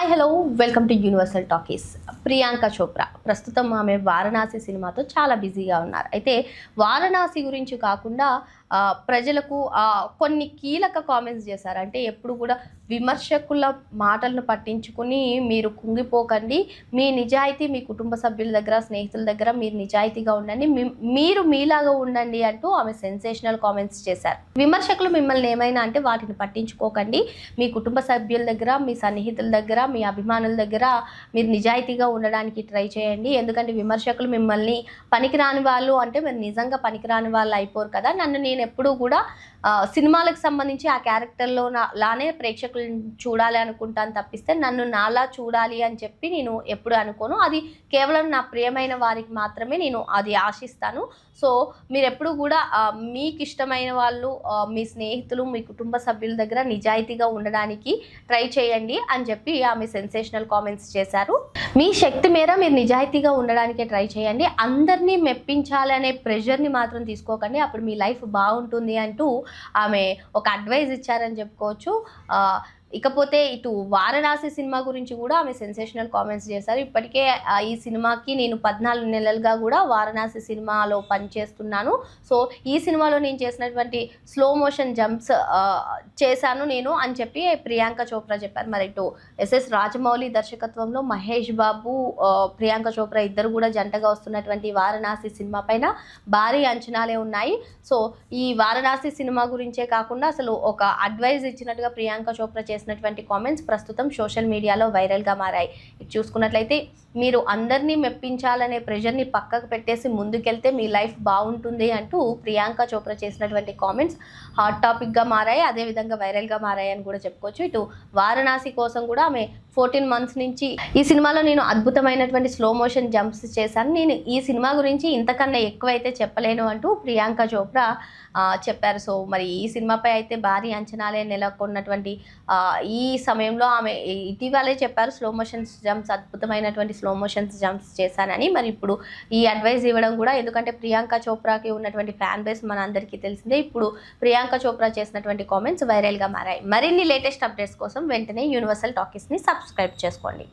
Hi hello welcome to universal talkies. Priyanka Chopra ప్రస్తుతం ఆమె వారణాసి సినిమాతో చాలా బిజీగా ఉన్నారు. అయితే వారణాసి గురించి కాకుండా ప్రజలకు కొన్ని కీలక కామెంట్స్ చేశారు. అంటే ఎప్పుడు కూడా విమర్శకుల మాటలను పట్టించుకుని మీరు కుంగిపోకండి, మీ నిజాయితీ మీ కుటుంబ సభ్యుల దగ్గర స్నేహితుల దగ్గర మీరు నిజాయితీగా ఉండండి, మీరు మీలాగా ఉండండి అంటూ ఆమె సెన్సేషనల్ కామెంట్స్ చేశారు. విమర్శకులు మిమ్మల్ని ఏమైనా అంటే వాటిని పట్టించుకోకండి, మీ కుటుంబ సభ్యుల దగ్గర మీ సన్నిహితుల దగ్గర మీ అభిమానుల దగ్గర మీరు నిజాయితీగా ఉండడానికి ట్రై చేయండి. ఎందుకంటే విమర్శకులు మిమ్మల్ని పనికిరాని వాళ్ళు అంటే మీరు నిజంగా పనికిరాని వాళ్ళు అయిపోరు కదా. నేను ఎప్పుడూ కూడా సినిమాలకు సంబంధించి ఆ క్యారెక్టర్లో లానే ప్రేక్షకులను చూడాలి అనుకుంటాను తప్పిస్తే నన్ను నాలా చూడాలి అని చెప్పి నేను ఎప్పుడు అనుకోను. అది కేవలం నా ప్రియమైన వారికి మాత్రమే నేను అది ఆశిస్తాను. సో మీరు ఎప్పుడు కూడా మీకు ఇష్టమైన వాళ్ళు మీ స్నేహితులు మీ కుటుంబ సభ్యుల దగ్గర నిజాయితీగా ఉండడానికి ట్రై చేయండి అని చెప్పి ఆమె సెన్సేషనల్ కామెంట్స్ చేశారు. మీ శక్తి మేర మీరు నిజాయితీగా ఉండడానికే ట్రై చేయండి, అందరినీ మెప్పించాలి అనే ప్రెషర్ని మాత్రం తీసుకోకండి, అప్పుడు మీ లైఫ్ బాగుంటుంది అంటూ ఆమె ఒక అడ్వైజ్ ఇచ్చారని చెప్పుకోవచ్చు. ఇకపోతే ఇటు వారణాసి సినిమా గురించి కూడా ఆమె సెన్సేషనల్ కామెంట్స్ చేశారు. ఇప్పటికే ఈ సినిమాకి నేను 14 నెలలుగా కూడా వారణాసి సినిమాలో పనిచేస్తున్నాను. సో ఈ సినిమాలో నేను చేసినటువంటి స్లో మోషన్ జంప్స్ చేశాను నేను అని చెప్పి ప్రియాంక చోప్రా చెప్పారు. మరి ఇటు ఎస్ఎస్ రాజమౌళి దర్శకత్వంలో మహేష్ బాబు ప్రియాంక చోప్రా ఇద్దరు కూడా జంటగా వస్తున్నటువంటి వారణాసి సినిమా పైన భారీ అంచనాలే ఉన్నాయి. సో ఈ వారణాసి సినిమా గురించే కాకుండా అసలు ఒక అడ్వైజ్ ఇచ్చినట్టుగా ప్రియాంక చోప్రా చేసినటువంటి కామెంట్స్ ప్రస్తుతం సోషల్ మీడియాలో వైరల్గా మారాయి. ఇది చూసుకున్నట్లయితే మీరు అందరినీ మెప్పించాలనే ప్రెషర్ని పక్కకు పెట్టేసి ముందుకెళ్తే మీ లైఫ్ బాగుంటుంది అంటూ ప్రియాంక చోప్రా చేసినటువంటి కామెంట్స్ హాట్ టాపిక్గా మారాయి, అదేవిధంగా వైరల్గా మారాయి అని కూడా చెప్పుకోవచ్చు. ఇటు వారణాసి కోసం కూడా ఆమె 14 మంత్స్ నుంచి ఈ సినిమాలో నేను అద్భుతమైనటువంటి స్లో మోషన్ జంప్స్ చేశాను, నేను ఈ సినిమా గురించి ఇంతకన్నా ఎక్కువైతే చెప్పలేను అంటూ ప్రియాంక చోప్రా చెప్పారు. సో మరి ఈ సినిమాపై అయితే భారీ అంచనాలే నెలకొన్నటువంటి ఈ సమయంలో ఆమె ఇటీవలే చెప్పారు స్లో మోషన్స్ జంప్స్ అద్భుతమైనటువంటి స్లో మోషన్స్ జంప్స్ చేశానని. మరి ఇప్పుడు ఈ అడ్వైజ్ ఇవ్వడం కూడా, ఎందుకంటే ప్రియాంక చోప్రాకి ఉన్నటువంటి ఫ్యాన్ బేస్ మన అందరికీ తెలిసిందే. ఇప్పుడు ప్రియాంక చోప్రా చేసినటువంటి కామెంట్స్ వైరల్గా మారాయి. మరిన్ని లేటెస్ట్ అప్డేట్స్ కోసం వెంటనే యూనివర్సల్ టాకీస్ని సబ్స్క్రైబ్ చేసుకోండి.